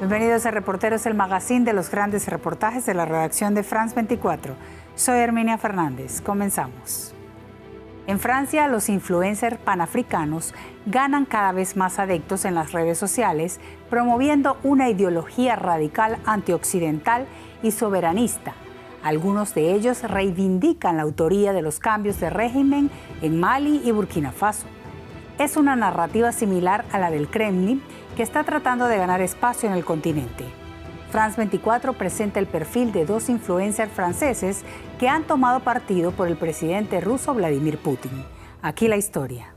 Bienvenidos a Reporteros, el magazine de los grandes reportajes de la redacción de France 24. Soy Herminia Fernández. Comenzamos. En Francia, los influencers panafricanos ganan cada vez más adeptos en las redes sociales, promoviendo una ideología radical antioccidental y soberanista. Algunos de ellos reivindican la autoría de los cambios de régimen en Mali y Burkina Faso. Es una narrativa similar a la del Kremlin, que está tratando de ganar espacio en el continente. France 24 presenta el perfil de dos influencers franceses que han tomado partido por el presidente ruso Vladimir Putin. Aquí la historia.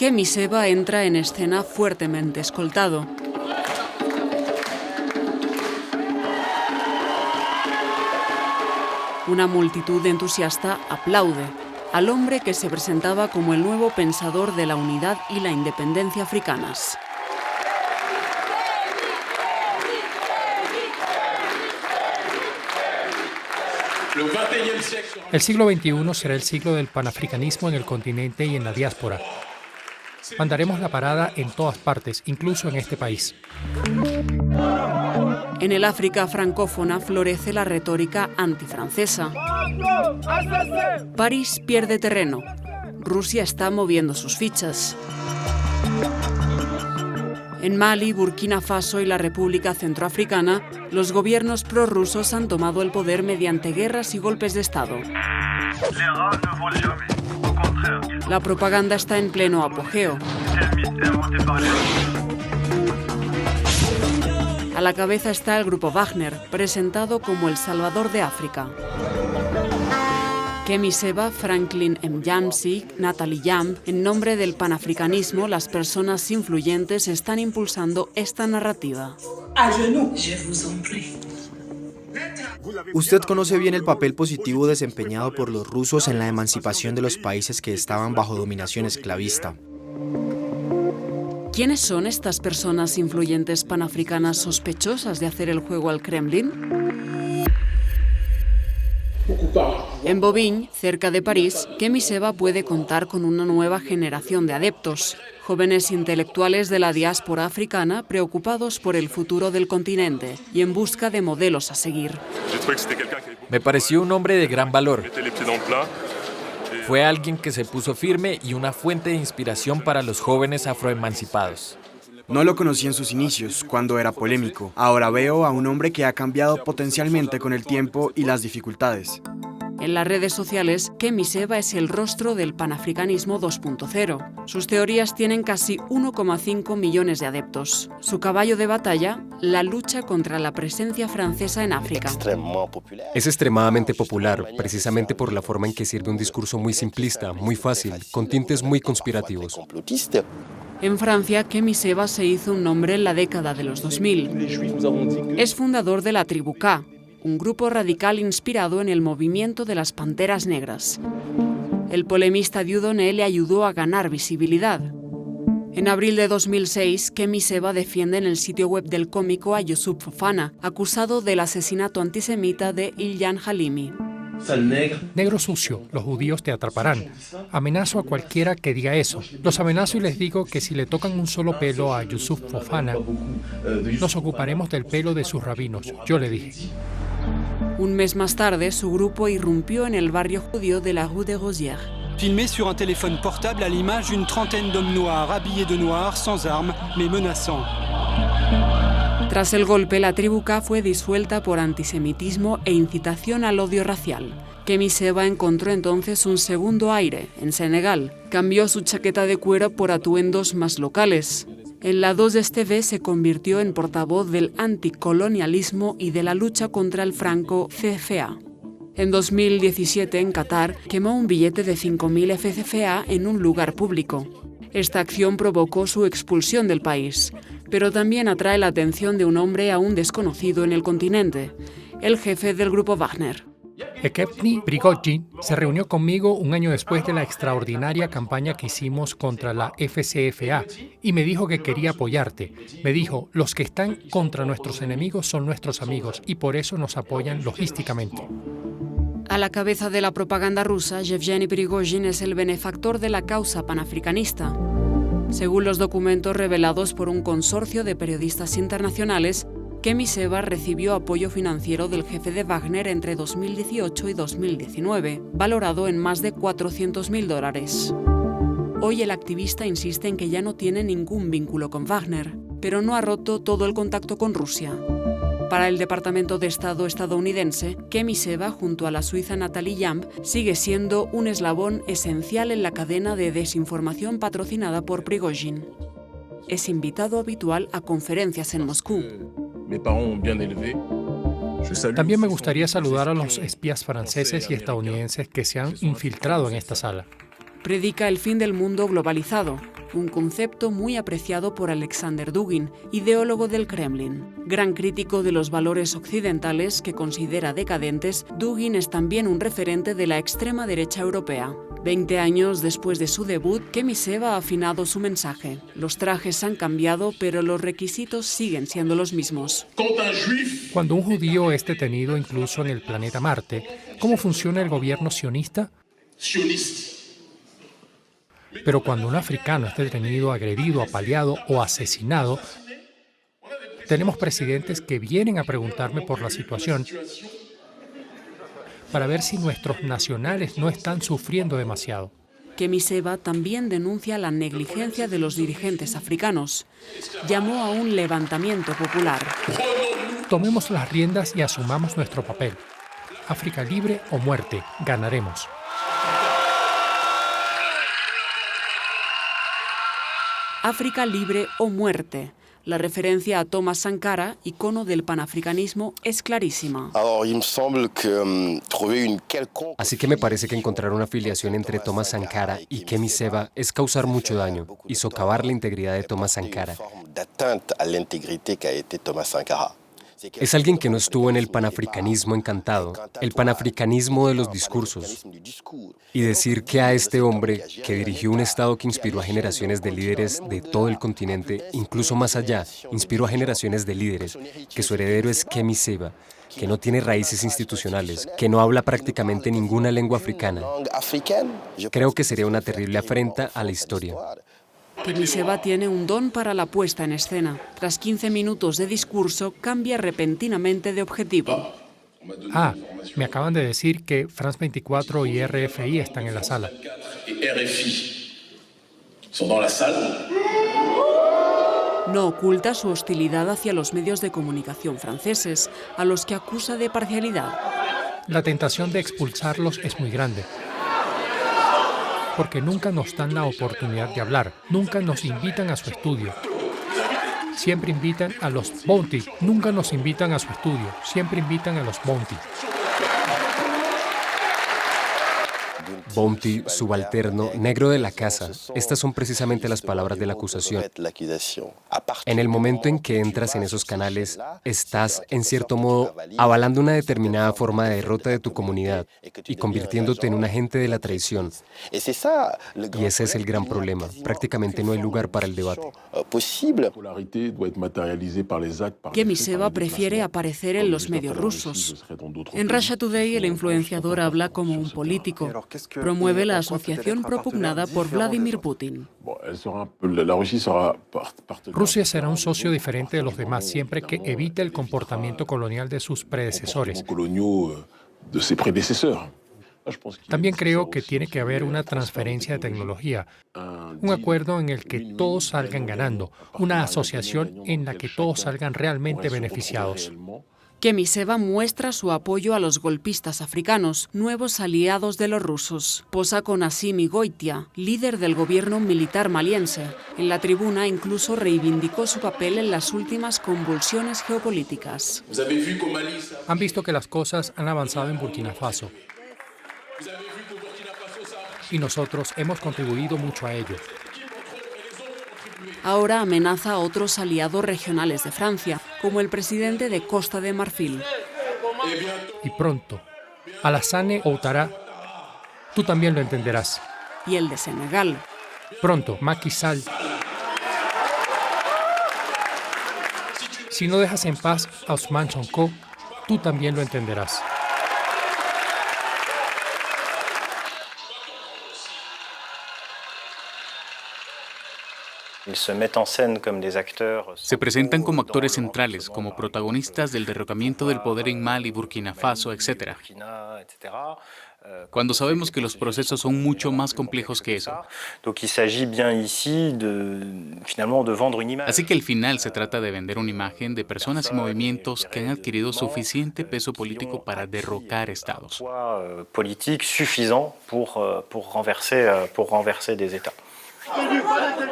Kemi Seba entra en escena fuertemente escoltado. Una multitud entusiasta aplaude al hombre que se presentaba como el nuevo pensador de la unidad y la independencia africanas. El siglo XXI será el siglo del panafricanismo en el continente y en la diáspora. Mandaremos la parada en todas partes, incluso en este país. En el África francófona florece la retórica antifrancesa. París pierde terreno. Rusia está moviendo sus fichas. En Mali, Burkina Faso y la República Centroafricana, los gobiernos prorrusos han tomado el poder mediante guerras y golpes de Estado. La propaganda está en pleno apogeo. A la cabeza está el grupo Wagner, presentado como el Salvador de África. Kemi Seba, Franklin M'Yamsi, Nathalie Yamb, en nombre del panafricanismo, las personas influyentes están impulsando esta narrativa. Usted conoce bien el papel positivo desempeñado por los rusos en la emancipación de los países que estaban bajo dominación esclavista. ¿Quiénes son estas personas influyentes panafricanas sospechosas de hacer el juego al Kremlin? En Bobigny, cerca de París, Kemi Seba puede contar con una nueva generación de adeptos, jóvenes intelectuales de la diáspora africana preocupados por el futuro del continente y en busca de modelos a seguir. Me pareció un hombre de gran valor. Fue alguien que se puso firme y una fuente de inspiración para los jóvenes afroemancipados. No lo conocí en sus inicios, cuando era polémico. Ahora veo a un hombre que ha cambiado potencialmente con el tiempo y las dificultades. En las redes sociales, Kemi Seba es el rostro del panafricanismo 2.0. Sus teorías tienen casi 1,5 millones de adeptos. Su caballo de batalla, la lucha contra la presencia francesa en África. Es extremadamente popular, precisamente por la forma en que sirve un discurso muy simplista, muy fácil, con tintes muy conspirativos. En Francia, Kemi Seba se hizo un nombre en la década de los 2000. Es fundador de la tribu K, un grupo radical inspirado en el movimiento de las Panteras Negras. El polemista Dieudonné le ayudó a ganar visibilidad. En abril de 2006, Kemi Seba defiende en el sitio web del cómico a Youssouf Fofana, acusado del asesinato antisemita de Ilhan Halimi. Negro sucio, los judíos te atraparán. Amenazo a cualquiera que diga eso. Los amenazo y les digo que si le tocan un solo pelo a Youssouf Fofana, nos ocuparemos del pelo de sus rabinos. Yo le dije. Un mes más tarde, su grupo irrumpió en el barrio judío de la Rue des Rosières. Filmé sur un téléphone portable à l'image d'une trentaine d'hommes noirs, habillés de noir, sans armes, mais menaçants. Tras el golpe, la tribu K fue disuelta por antisemitismo e incitación al odio racial. Kemi Seba encontró entonces un segundo aire en Senegal. Cambió su chaqueta de cuero por atuendos más locales. En la 2STV se convirtió en portavoz del anticolonialismo y de la lucha contra el franco CFA. En 2017, en Qatar, quemó un billete de 5.000 FCFA en un lugar público. Esta acción provocó su expulsión del país, pero también atrae la atención de un hombre aún desconocido en el continente, el jefe del grupo Wagner. Yevgeny Prigozhin se reunió conmigo un año después de la extraordinaria campaña que hicimos contra la FCFA y me dijo que quería apoyarte. Me dijo, los que están contra nuestros enemigos son nuestros amigos y por eso nos apoyan logísticamente. A la cabeza de la propaganda rusa, Yevgeny Prigozhin es el benefactor de la causa panafricanista. Según los documentos revelados por un consorcio de periodistas internacionales, Kemi Seba recibió apoyo financiero del jefe de Wagner entre 2018 y 2019, valorado en más de $400.000. Hoy el activista insiste en que ya no tiene ningún vínculo con Wagner, pero no ha roto todo el contacto con Rusia. Para el Departamento de Estado estadounidense, Kemi Seba, junto a la suiza Nathalie Jamp, sigue siendo un eslabón esencial en la cadena de desinformación patrocinada por Prigozhin. Es invitado habitual a conferencias en Moscú. También me gustaría saludar a los espías franceses y estadounidenses que se han infiltrado en esta sala. Predica el fin del mundo globalizado, un concepto muy apreciado por Alexander Dugin, ideólogo del Kremlin. Gran crítico de los valores occidentales que considera decadentes, Dugin es también un referente de la extrema derecha europea. 20 años después de su debut, Kemi Seba ha afinado su mensaje. Los trajes han cambiado, pero los requisitos siguen siendo los mismos. Cuando un judío es detenido incluso en el planeta Marte, ¿cómo funciona el gobierno sionista? Pero cuando un africano es detenido, agredido, apaleado o asesinado, tenemos presidentes que vienen a preguntarme por la situación para ver si nuestros nacionales no están sufriendo demasiado. Kemi Seba también denuncia la negligencia de los dirigentes africanos. Llamó a un levantamiento popular. Tomemos las riendas y asumamos nuestro papel. África libre o muerte, ganaremos. África libre o muerte. La referencia a Thomas Sankara, icono del panafricanismo, es clarísima. Así que me parece que encontrar una afiliación entre Thomas Sankara y Kemi Seba es causar mucho daño y socavar la integridad de Thomas Sankara. Es alguien que no estuvo en el panafricanismo encantado, el panafricanismo de los discursos. Y decir que a este hombre, que dirigió un Estado que inspiró a generaciones de líderes de todo el continente, incluso más allá, inspiró a generaciones de líderes, que su heredero es Kemi Seba, que no tiene raíces institucionales, que no habla prácticamente ninguna lengua africana. Creo que sería una terrible afrenta a la historia. Kemi Seba tiene un don para la puesta en escena. Tras 15 minutos de discurso, cambia repentinamente de objetivo. Me acaban de decir que France 24 y RFI están en la sala. No oculta su hostilidad hacia los medios de comunicación franceses, a los que acusa de parcialidad. La tentación de expulsarlos es muy grande, porque nunca nos dan la oportunidad de hablar, nunca nos invitan a su estudio. Siempre invitan a los Bounty, nunca nos invitan a su estudio, siempre invitan a los Bounty. Bounty, subalterno, negro de la casa. Estas son precisamente las palabras de la acusación. En el momento en que entras en esos canales, estás, en cierto modo, avalando una determinada forma de derrota de tu comunidad y convirtiéndote en un agente de la traición. Y ese es el gran problema. Prácticamente no hay lugar para el debate. Kemi Seba prefiere aparecer en los medios rusos. En Russia Today, el influenciador habla como un político. Promueve la asociación propugnada por Vladimir Putin. Rusia será un socio diferente de los demás siempre que evite el comportamiento colonial de sus predecesores. También creo que tiene que haber una transferencia de tecnología, un acuerdo en el que todos salgan ganando, una asociación en la que todos salgan realmente beneficiados. Kemi Seba muestra su apoyo a los golpistas africanos, nuevos aliados de los rusos. Posa con Assimi Goitia, líder del gobierno militar maliense. En la tribuna incluso reivindicó su papel en las últimas convulsiones geopolíticas. Han visto que las cosas han avanzado en Burkina Faso. Y nosotros hemos contribuido mucho a ello. Ahora amenaza a otros aliados regionales de Francia, como el presidente de Costa de Marfil. Y pronto, Alassane Ouattara, tú también lo entenderás. Y el de Senegal. Pronto, Macky Sall. Si no dejas en paz a Ousmane Sonko, tú también lo entenderás. Se presentan como actores centrales, como protagonistas del derrocamiento del poder en Mali, Burkina Faso, etc. Cuando sabemos que los procesos son mucho más complejos que eso. Así que al final se trata de vender una imagen de personas y movimientos que han adquirido suficiente peso político para derrocar estados.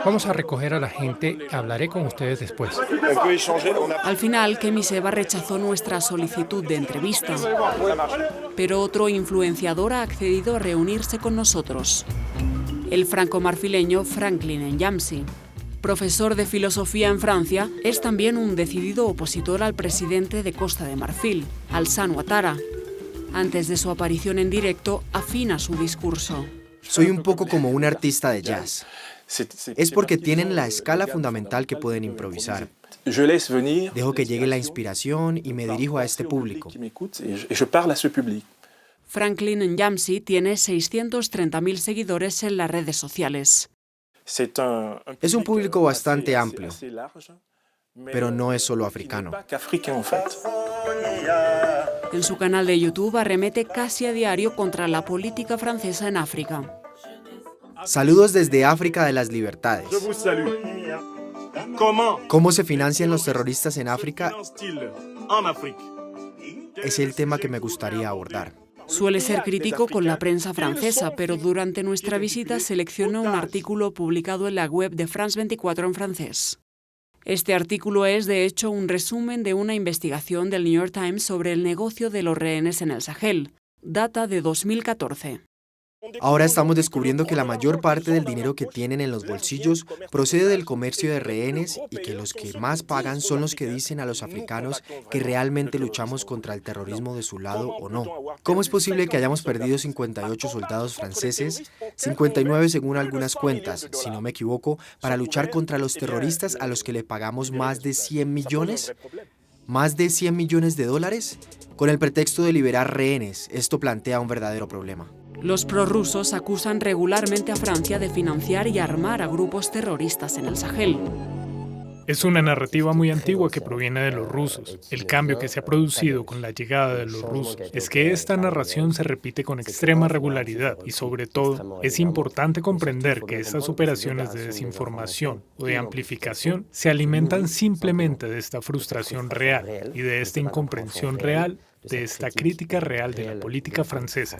Vamos a recoger a la gente, hablaré con ustedes después. Al final, Kemiseva rechazó nuestra solicitud de entrevista, pero otro influenciador ha accedido a reunirse con nosotros. El franco-marfileño Franklin Nyamsi. Profesor de filosofía en Francia, es también un decidido opositor al presidente de Costa de Marfil, Alassane Ouattara. Antes de su aparición en directo, afina su discurso. Soy un poco como un artista de jazz. Es porque tienen la escala fundamental que pueden improvisar. Dejo que llegue la inspiración y me dirijo a este público. Franklin Nyamsi tiene 630.000 seguidores en las redes sociales. Es un público bastante amplio, pero no es solo africano. En su canal de YouTube arremete casi a diario contra la política francesa en África. Saludos desde África de las Libertades. ¿Cómo se financian los terroristas en África? Es el tema que me gustaría abordar. Suele ser crítico con la prensa francesa, pero durante nuestra visita seleccionó un artículo publicado en la web de France 24 en francés. Este artículo es, de hecho, un resumen de una investigación del New York Times sobre el negocio de los rehenes en el Sahel. Data de 2014. Ahora estamos descubriendo que la mayor parte del dinero que tienen en los bolsillos procede del comercio de rehenes y que los que más pagan son los que dicen a los africanos que realmente luchamos contra el terrorismo de su lado o no. ¿Cómo es posible que hayamos perdido 58 soldados franceses, 59 según algunas cuentas, si no me equivoco, para luchar contra los terroristas a los que le pagamos más de 100 millones? ¿Más de 100 millones de dólares? Con el pretexto de liberar rehenes, esto plantea un verdadero problema. Los prorrusos acusan regularmente a Francia de financiar y armar a grupos terroristas en el Sahel. Es una narrativa muy antigua que proviene de los rusos. El cambio que se ha producido con la llegada de los rusos es que esta narración se repite con extrema regularidad y, sobre todo, es importante comprender que estas operaciones de desinformación o de amplificación se alimentan simplemente de esta frustración real y de esta incomprensión real, de esta crítica real de la política francesa.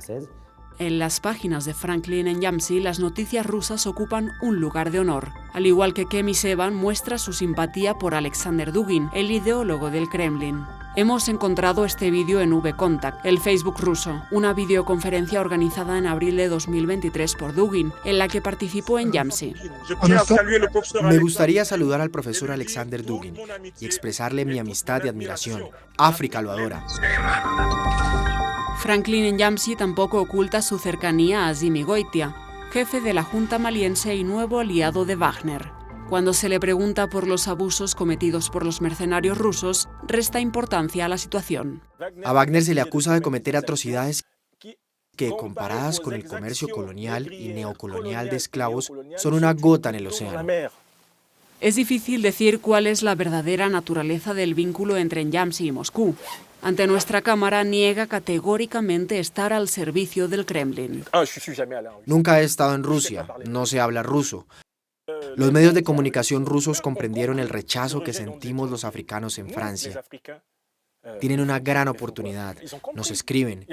En las páginas de Franklin Nyamsi, las noticias rusas ocupan un lugar de honor. Al igual que Kemiseva muestra su simpatía por Alexander Dugin, el ideólogo del Kremlin. Hemos encontrado este vídeo en VKontakte, el Facebook ruso, una videoconferencia organizada en abril de 2023 por Dugin, en la que participó Nyamsi. Me gustaría saludar al profesor Alexander Dugin y expresarle mi amistad y admiración. África lo adora. Franklin Nyamsi tampoco oculta su cercanía a Assimi Goïtia, jefe de la Junta maliense y nuevo aliado de Wagner. Cuando se le pregunta por los abusos cometidos por los mercenarios rusos, resta importancia a la situación. A Wagner se le acusa de cometer atrocidades que, comparadas con el comercio colonial y neocolonial de esclavos, son una gota en el océano. Es difícil decir cuál es la verdadera naturaleza del vínculo entre Nyamsi y Moscú. Ante nuestra cámara niega categóricamente estar al servicio del Kremlin. Nunca he estado en Rusia, no se habla ruso. Los medios de comunicación rusos comprendieron el rechazo que sentimos los africanos en Francia. Tienen una gran oportunidad, nos escriben.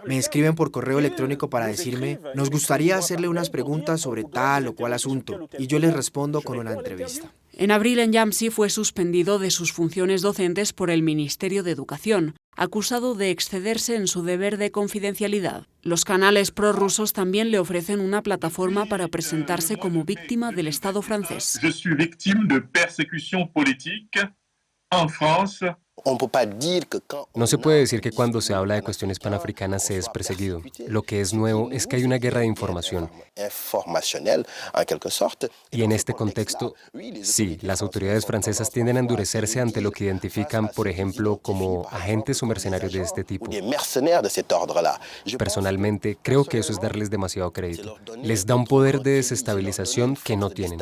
Me escriben por correo electrónico para decirme, nos gustaría hacerle unas preguntas sobre tal o cual asunto, y yo les respondo con una entrevista. En abril, Nyamsi fue suspendido de sus funciones docentes por el Ministerio de Educación, acusado de excederse en su deber de confidencialidad. Los canales prorrusos también le ofrecen una plataforma para presentarse como víctima del Estado francés. Je suis victime de persécution politique en France. No se puede decir que cuando se habla de cuestiones panafricanas se es perseguido. Lo que es nuevo es que hay una guerra de información. Y en este contexto, sí, las autoridades francesas tienden a endurecerse ante lo que identifican, por ejemplo, como agentes o mercenarios de este tipo. Personalmente, creo que eso es darles demasiado crédito. Les da un poder de desestabilización que no tienen.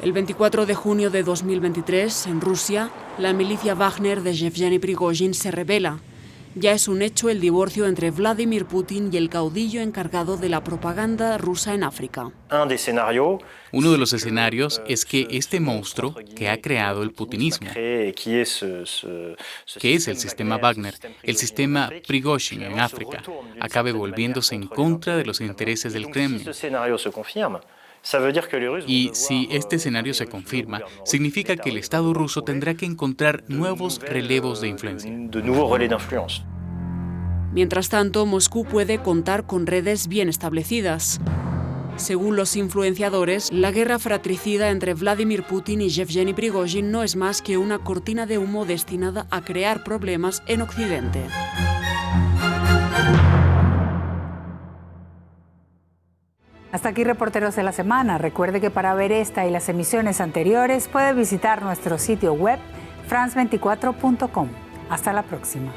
El 24 de junio de 2023, en Rusia, la milicia Wagner de Yevgeny Prigozhin se rebela. Ya es un hecho el divorcio entre Vladimir Putin y el caudillo encargado de la propaganda rusa en África. Uno de los escenarios es que este monstruo que ha creado el putinismo, que es el sistema Wagner, el sistema Prigozhin en África, acabe volviéndose en contra de los intereses del Kremlin. Y si este escenario se confirma, significa que el Estado ruso tendrá que encontrar nuevos relevos de influencia. Mientras tanto, Moscú puede contar con redes bien establecidas. Según los influenciadores, la guerra fratricida entre Vladimir Putin y Yevgeny Prigozhin no es más que una cortina de humo destinada a crear problemas en Occidente. Hasta aquí Reporteros de la Semana. Recuerde que para ver esta y las emisiones anteriores puede visitar nuestro sitio web france24.com. Hasta la próxima.